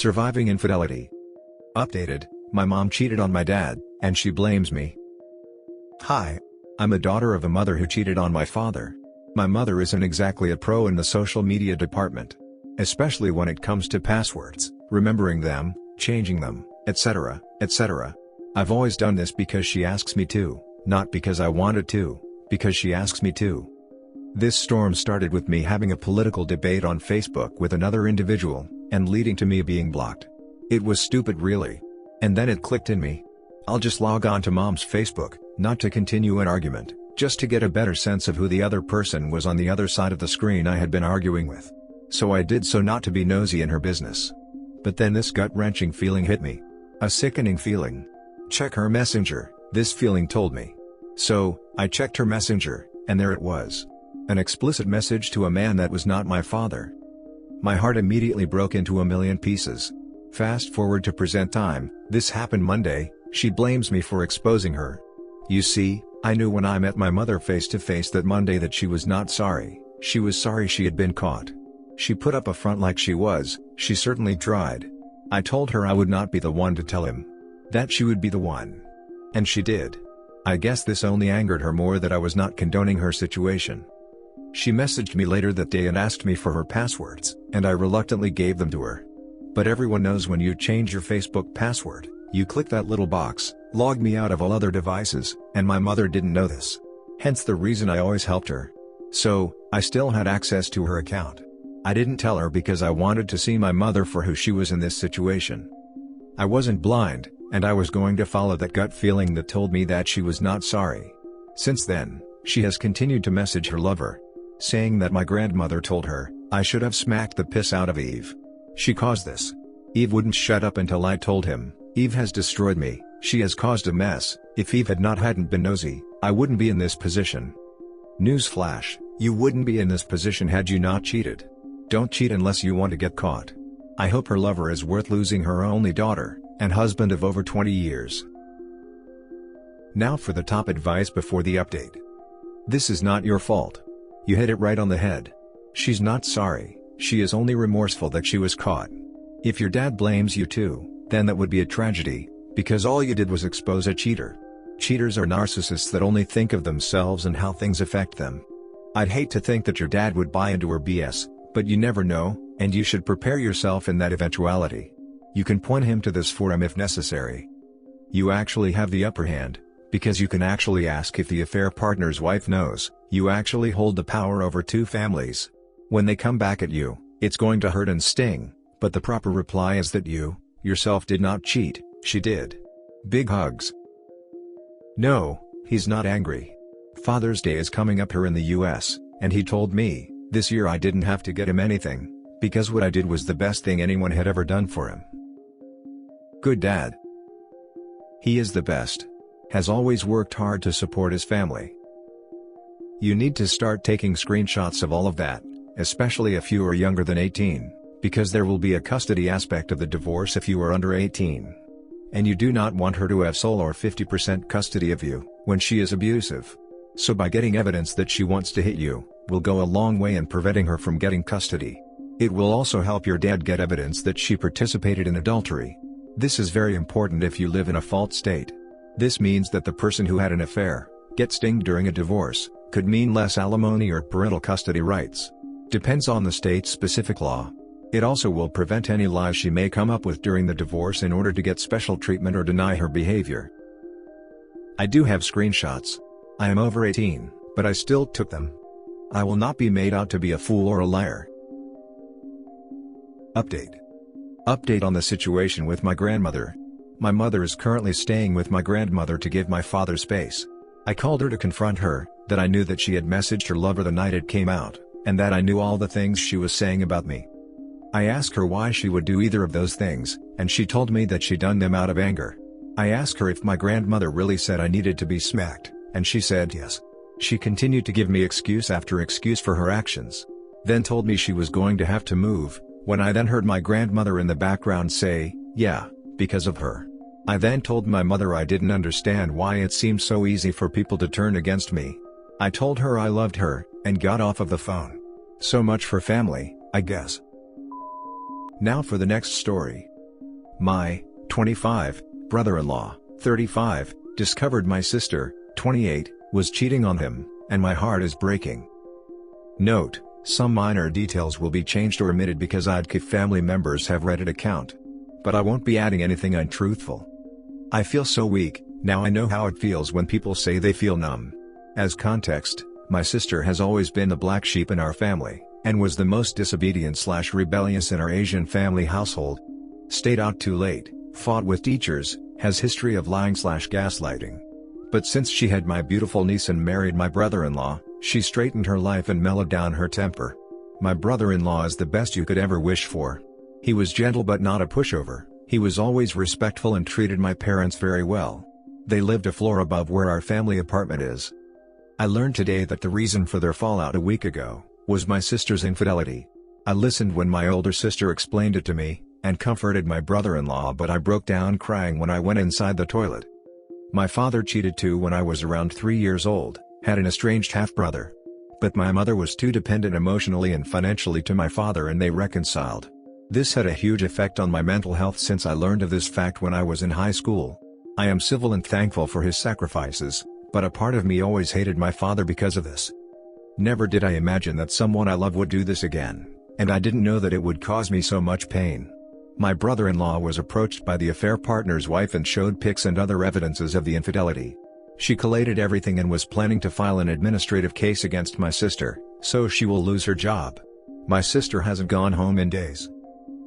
Surviving infidelity. Updated, my mom cheated on my dad, and she blames me. Hi. I'm a daughter of a mother who cheated on my father. My mother isn't exactly a pro in the social media department. Especially when it comes to passwords, remembering them, changing them, etc., etc. I've always done this because she asks me to, not because I wanted to, because she asks me to. This storm started with me having a political debate on Facebook with another individual, and leading to me being blocked. It was stupid really. And then it clicked in me. I'll just log on to mom's Facebook, not to continue an argument, just to get a better sense of who the other person was on the other side of the screen I had been arguing with. So I did so not to be nosy in her business. But then this gut-wrenching feeling hit me. A sickening feeling. Check her messenger, this feeling told me. So, I checked her messenger, and there it was. An explicit message to a man that was not my father. My heart immediately broke into a million pieces. Fast forward to present time, this happened Monday, she blames me for exposing her. You see, I knew when I met my mother face to face that Monday that she was not sorry, she was sorry she had been caught. She put up a front like she certainly tried. I told her I would not be the one to tell him. That she would be the one. And she did. I guess this only angered her more that I was not condoning her situation. She messaged me later that day and asked me for her passwords, and I reluctantly gave them to her. But everyone knows when you change your Facebook password, you click that little box, log me out of all other devices, and my mother didn't know this. Hence the reason I always helped her. So, I still had access to her account. I didn't tell her because I wanted to see my mother for who she was in this situation. I wasn't blind, and I was going to follow that gut feeling that told me that she was not sorry. Since then, she has continued to message her lover, saying that my grandmother told her, I should have smacked the piss out of Eve. She caused this. Eve wouldn't shut up until I told him. Eve has destroyed me, she has caused a mess. If Eve hadn't been nosy, I wouldn't be in this position. Newsflash, you wouldn't be in this position had you not cheated. Don't cheat unless you want to get caught. I hope her lover is worth losing, her only daughter, and husband of over 20 years. Now for the top advice before the update. This is not your fault. You hit it right on the head. She's not sorry, she is only remorseful that she was caught. If your dad blames you too, then that would be a tragedy, because all you did was expose a cheater. Cheaters are narcissists that only think of themselves and how things affect them. I'd hate to think that your dad would buy into her BS, but you never know, and you should prepare yourself in that eventuality. You can point him to this forum if necessary. You actually have the upper hand, because you can actually ask if the affair partner's wife knows. You actually hold the power over two families. When they come back at you, it's going to hurt and sting, but the proper reply is that you, yourself did not cheat, she did. Big hugs. No, he's not angry. Father's Day is coming up here in the US, and he told me, this year I didn't have to get him anything, because what I did was the best thing anyone had ever done for him. Good dad. He is the best. Has always worked hard to support his family. You need to start taking screenshots of all of that, especially if you are younger than 18, because there will be a custody aspect of the divorce if you are under 18. And you do not want her to have sole or 50% custody of you, when she is abusive. So by getting evidence that she wants to hit you, will go a long way in preventing her from getting custody. It will also help your dad get evidence that she participated in adultery. This is very important if you live in a fault state. This means that the person who had an affair, gets dinged during a divorce, could mean less alimony or parental custody rights. Depends on the state's specific law. It also will prevent any lies she may come up with during the divorce in order to get special treatment or deny her behavior. I do have screenshots. I am over 18, but I still took them. I will not be made out to be a fool or a liar. Update. Update on the situation with my grandmother. My mother is currently staying with my grandmother to give my father space. I called her to confront her, that I knew that she had messaged her lover the night it came out, and that I knew all the things she was saying about me. I asked her why she would do either of those things, and she told me that she done them out of anger. I asked her if my grandmother really said I needed to be smacked, and she said yes. She continued to give me excuse after excuse for her actions. Then told me she was going to have to move, when I then heard my grandmother in the background say, yeah, because of her. I then told my mother I didn't understand why it seemed so easy for people to turn against me. I told her I loved her, and got off of the phone. So much for family, I guess. Now for the next story. My 25 brother-in-law, 35, discovered my sister, 28, was cheating on him, and my heart is breaking. Note: some minor details will be changed or omitted because IDK family members have Reddit account. But I won't be adding anything untruthful. I feel so weak. Now I know how it feels when people say they feel numb. As context, my sister has always been the black sheep in our family, and was the most disobedient/rebellious in our Asian family household. Stayed out too late, fought with teachers, has history of lying/gaslighting. But since she had my beautiful niece and married my brother-in-law, she straightened her life and mellowed down her temper. My brother-in-law is the best you could ever wish for. He was gentle but not a pushover. He was always respectful and treated my parents very well. They lived a floor above where our family apartment is. I learned today that the reason for their fallout a week ago was my sister's infidelity. I listened when my older sister explained it to me, and comforted my brother-in-law, but I broke down crying when I went inside the toilet. My father cheated too when I was around 3 years old, had an estranged half-brother. But my mother was too dependent emotionally and financially to my father, and they reconciled. This had a huge effect on my mental health since I learned of this fact when I was in high school. I am civil and thankful for his sacrifices, but a part of me always hated my father because of this. Never did I imagine that someone I love would do this again, and I didn't know that it would cause me so much pain. My brother-in-law was approached by the affair partner's wife and showed pics and other evidences of the infidelity. She collated everything and was planning to file an administrative case against my sister, so she will lose her job. My sister hasn't gone home in days.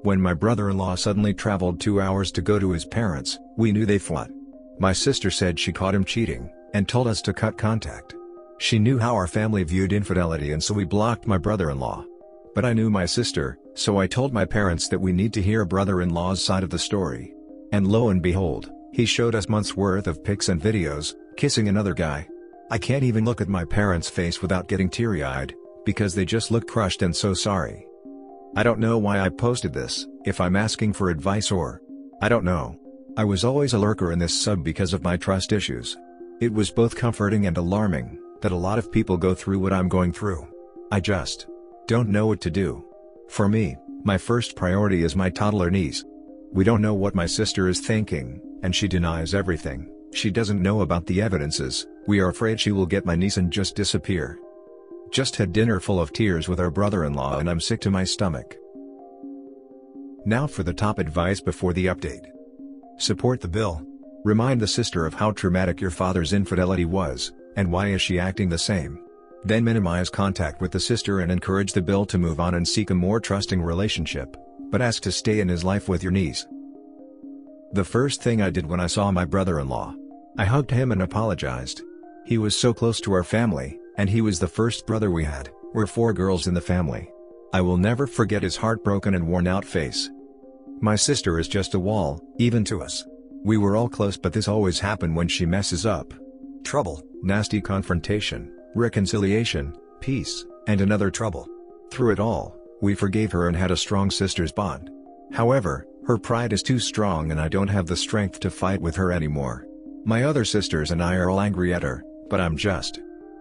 When my brother-in-law suddenly traveled 2 hours to go to his parents, we knew they fought. My sister said she caught him cheating, and told us to cut contact. She knew how our family viewed infidelity, and so we blocked my brother-in-law. But I knew my sister, so I told my parents that we need to hear brother-in-law's side of the story. And lo and behold, he showed us months worth of pics and videos, kissing another guy. I can't even look at my parents' face without getting teary-eyed, because they just look crushed and so sorry. I don't know why I posted this, if I'm asking for advice or... I don't know. I was always a lurker in this sub because of my trust issues. It was both comforting and alarming, that a lot of people go through what I'm going through. I just don't know what to do. For me, my first priority is my toddler niece. We don't know what my sister is thinking, and she denies everything. She doesn't know about the evidences. We are afraid she will get my niece and just disappear. Just had dinner full of tears with our brother-in-law and I'm sick to my stomach. Now for the top advice before the update. Support the bill. Remind the sister of how traumatic your father's infidelity was, and why is she acting the same. Then minimize contact with the sister and encourage the bill to move on and seek a more trusting relationship, but ask to stay in his life with your niece. The first thing I did when I saw my brother-in-law, I hugged him and apologized. He was so close to our family, and he was the first brother we had. We're 4 girls in the family. I will never forget his heartbroken and worn-out face. My sister is just a wall, even to us. We were all close, but this always happened when she messes up. Trouble, nasty confrontation, reconciliation, peace, and another trouble. Through it all, we forgave her and had a strong sister's bond. However, her pride is too strong and I don't have the strength to fight with her anymore. My other sisters and I are all angry at her, but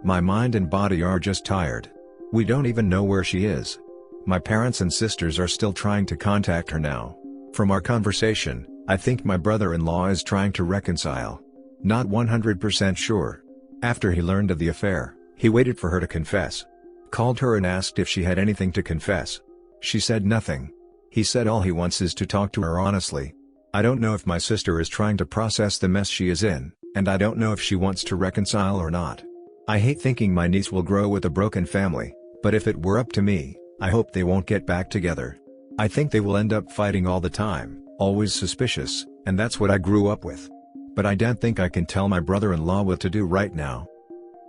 my mind and body are just tired. We don't even know where she is. My parents and sisters are still trying to contact her now. From our conversation, I think my brother-in-law is trying to reconcile. Not 100% sure. After he learned of the affair, he waited for her to confess. Called her and asked if she had anything to confess. She said nothing. He said all he wants is to talk to her honestly. I don't know if my sister is trying to process the mess she is in, and I don't know if she wants to reconcile or not. I hate thinking my niece will grow with a broken family, but if it were up to me, I hope they won't get back together. I think they will end up fighting all the time, always suspicious, and that's what I grew up with. But I don't think I can tell my brother-in-law what to do right now.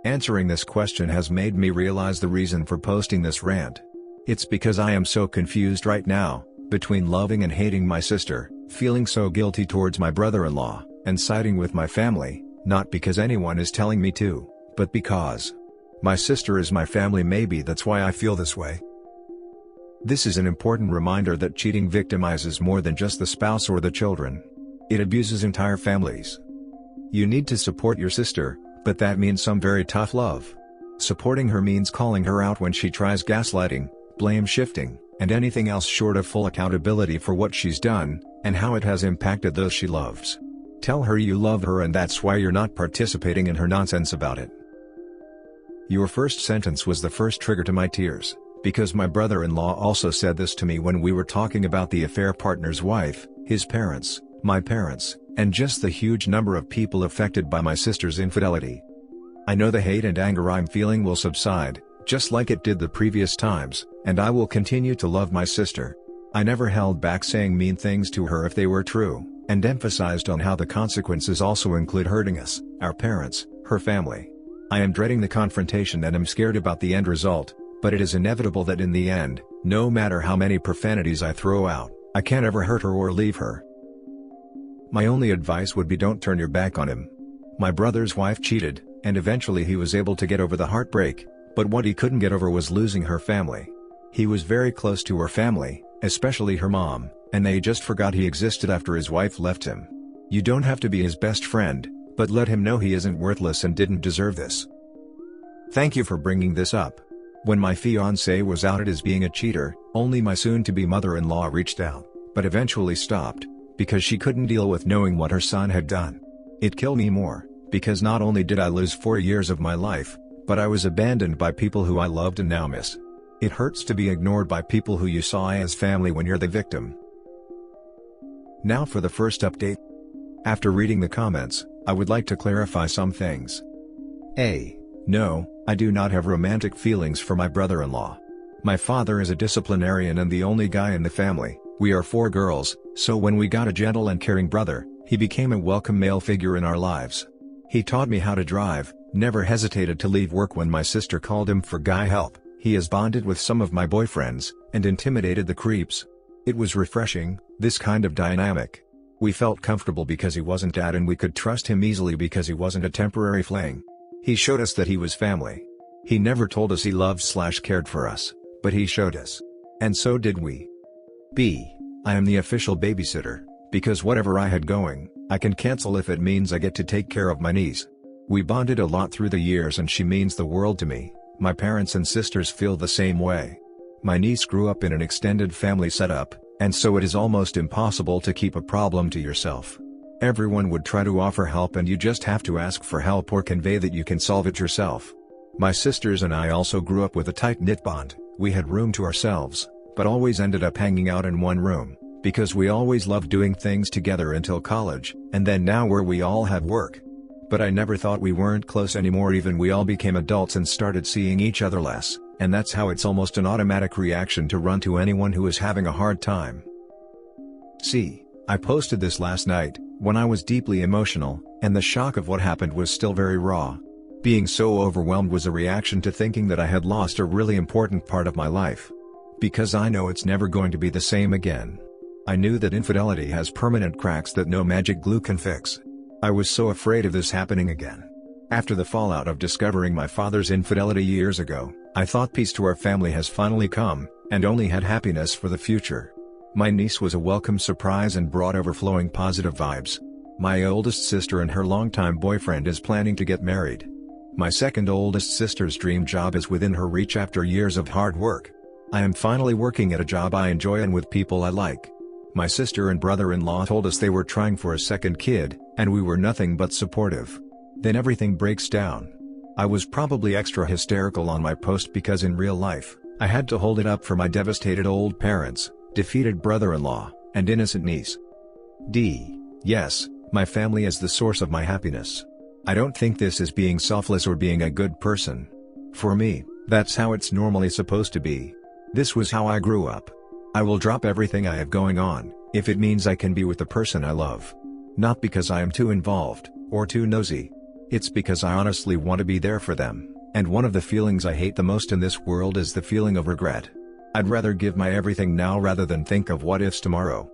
Answering this question has made me realize the reason for posting this rant. It's because I am so confused right now, between loving and hating my sister, feeling so guilty towards my brother-in-law, and siding with my family, not because anyone is telling me to, but because my sister is my family. Maybe that's why I feel this way. This is an important reminder that cheating victimizes more than just the spouse or the children. It abuses entire families. You need to support your sister, but that means some very tough love. Supporting her means calling her out when she tries gaslighting, blame shifting, and anything else short of full accountability for what she's done, and how it has impacted those she loves. Tell her you love her and that's why you're not participating in her nonsense about it. Your first sentence was the first trigger to my tears, because my brother-in-law also said this to me when we were talking about the affair partner's wife, his parents, my parents, and just the huge number of people affected by my sister's infidelity. I know the hate and anger I'm feeling will subside, just like it did the previous times, and I will continue to love my sister. I never held back saying mean things to her if they were true, and emphasized on how the consequences also include hurting us, our parents, her family. I am dreading the confrontation and am scared about the end result, but it is inevitable that in the end, no matter how many profanities I throw out, I can't ever hurt her or leave her. My only advice would be don't turn your back on him. My brother's wife cheated, and eventually he was able to get over the heartbreak, but what he couldn't get over was losing her family. He was very close to her family, especially her mom, and they just forgot he existed after his wife left him. You don't have to be his best friend, but let him know he isn't worthless and didn't deserve this. Thank you for bringing this up. When my fiancé was outed as being a cheater, only my soon-to-be mother-in-law reached out, but eventually stopped, because she couldn't deal with knowing what her son had done. It killed me more, because not only did I lose 4 years of my life, but I was abandoned by people who I loved and now miss. It hurts to be ignored by people who you saw as family when you're the victim. Now for the first update. After reading the comments, I would like to clarify some things. No, I do not have romantic feelings for my brother-in-law. My father is a disciplinarian and the only guy in the family. We are 4 girls, so when we got a gentle and caring brother, he became a welcome male figure in our lives. He taught me how to drive, never hesitated to leave work when my sister called him for guy help. He has bonded with some of my boyfriends, and intimidated the creeps. It was refreshing, this kind of dynamic. We felt comfortable because he wasn't dad and we could trust him easily because he wasn't a temporary fling. He showed us that he was family. He never told us he loved/cared for us, but he showed us. And so did we. I am the official babysitter, because whatever I had going, I can cancel if it means I get to take care of my niece. We bonded a lot through the years and she means the world to me. My parents and sisters feel the same way. My niece grew up in an extended family setup, and so it is almost impossible to keep a problem to yourself. Everyone would try to offer help and you just have to ask for help or convey that you can solve it yourself. My sisters and I also grew up with a tight-knit bond. We had room to ourselves, but always ended up hanging out in one room, because we always loved doing things together until college, and then now where we all have work. But I never thought we weren't close anymore even we all became adults and started seeing each other less, and that's how it's almost an automatic reaction to run to anyone who is having a hard time. I posted this last night, when I was deeply emotional, and the shock of what happened was still very raw. Being so overwhelmed was a reaction to thinking that I had lost a really important part of my life. Because I know it's never going to be the same again. I knew that infidelity has permanent cracks that no magic glue can fix. I was so afraid of this happening again. After the fallout of discovering my father's infidelity years ago, I thought peace to our family has finally come, and only had happiness for the future. My niece was a welcome surprise and brought overflowing positive vibes. My oldest sister and her longtime boyfriend is planning to get married. My second oldest sister's dream job is within her reach after years of hard work. I am finally working at a job I enjoy and with people I like. My sister and brother-in-law told us they were trying for a second kid, and we were nothing but supportive. Then everything breaks down. I was probably extra hysterical on my post because in real life, I had to hold it up for my devastated old parents, defeated brother-in-law, and innocent niece. Yes, my family is the source of my happiness. I don't think this is being selfless or being a good person. For me, that's how it's normally supposed to be. This was how I grew up. I will drop everything I have going on, if it means I can be with the person I love. Not because I am too involved, or too nosy. It's because I honestly want to be there for them, and one of the feelings I hate the most in this world is the feeling of regret. I'd rather give my everything now rather than think of what ifs tomorrow.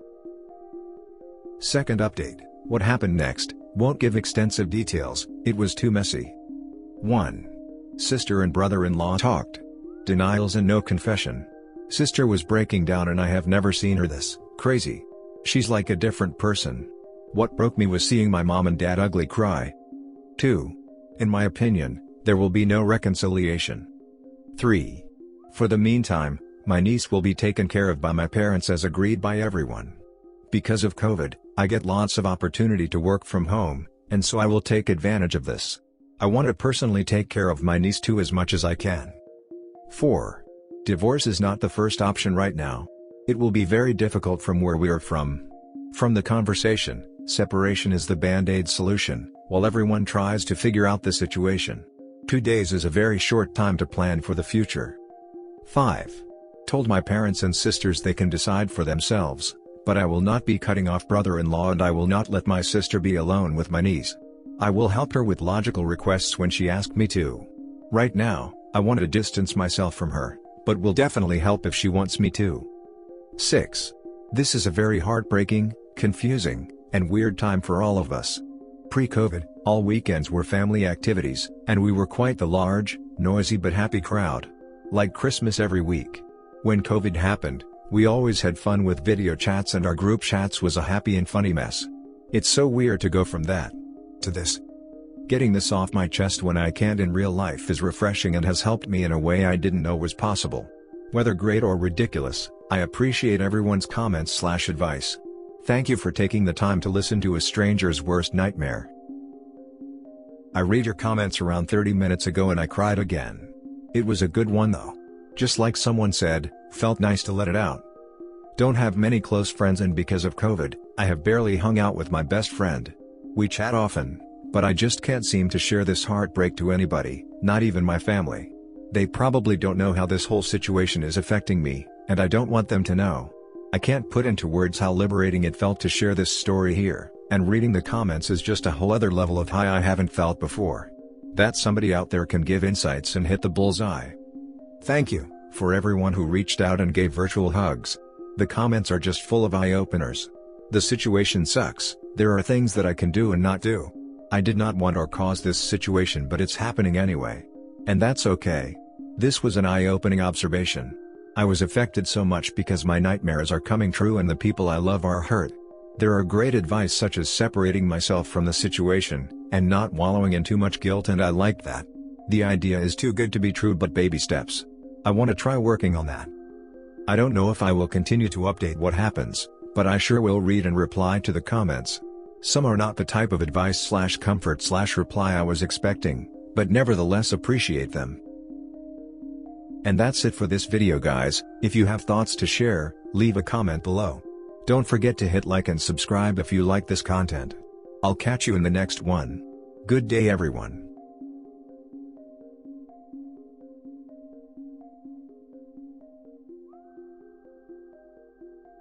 Second update, what happened next, won't give extensive details, it was too messy. 1. Sister and brother-in-law talked. Denials and no confession. Sister was breaking down and I have never seen her this crazy. She's like a different person. What broke me was seeing my mom and dad ugly cry. 2. In my opinion, there will be no reconciliation. 3. For the meantime, My niece will be taken care of by my parents as agreed by everyone. Because of COVID, I get lots of opportunity to work from home, and so I will take advantage of this. I want to personally take care of my niece too as much as I can. 4. Divorce is not the first option right now. It will be very difficult from where we are from. From the conversation, separation is the band-aid solution, while everyone tries to figure out the situation. 2 days is a very short time to plan for the future. 5. Told my parents and sisters they can decide for themselves, but I will not be cutting off brother-in-law and I will not let my sister be alone with my niece. I will help her with logical requests when she asks me to. Right now, I want to distance myself from her, but will definitely help if she wants me to. 6. This is a very heartbreaking, confusing, and weird time for all of us. Pre-COVID, all weekends were family activities, and we were quite the large, noisy but happy crowd. Like Christmas every week. When COVID happened, we always had fun with video chats and our group chats was a happy and funny mess. It's so weird to go from that to this. Getting this off my chest when I can't in real life is refreshing and has helped me in a way I didn't know was possible. Whether great or ridiculous, I appreciate everyone's comments/advice. Thank you for taking the time to listen to a stranger's worst nightmare. I read your comments around 30 minutes ago and I cried again. It was a good one though. Just like someone said, felt nice to let it out. Don't have many close friends and because of COVID, I have barely hung out with my best friend. We chat often, but I just can't seem to share this heartbreak to anybody, not even my family. They probably don't know how this whole situation is affecting me, and I don't want them to know. I can't put into words how liberating it felt to share this story here, and reading the comments is just a whole other level of high I haven't felt before. That somebody out there can give insights and hit the bullseye. Thank you, for everyone who reached out and gave virtual hugs. The comments are just full of eye-openers. The situation sucks, there are things that I can do and not do. I did not want or cause this situation but it's happening anyway. And that's okay. This was an eye-opening observation. I was affected so much because my nightmares are coming true and the people I love are hurt. There are great advice such as separating myself from the situation, and not wallowing in too much guilt and I like that. The idea is too good to be true but baby steps. I want to try working on that. I don't know if I will continue to update what happens, but I sure will read and reply to the comments. Some are not the type of advice/comfort/reply I was expecting, but nevertheless appreciate them. And that's it for this video guys. If you have thoughts to share, leave a comment below. Don't forget to hit like and subscribe if you like this content. I'll catch you in the next one. Good day everyone.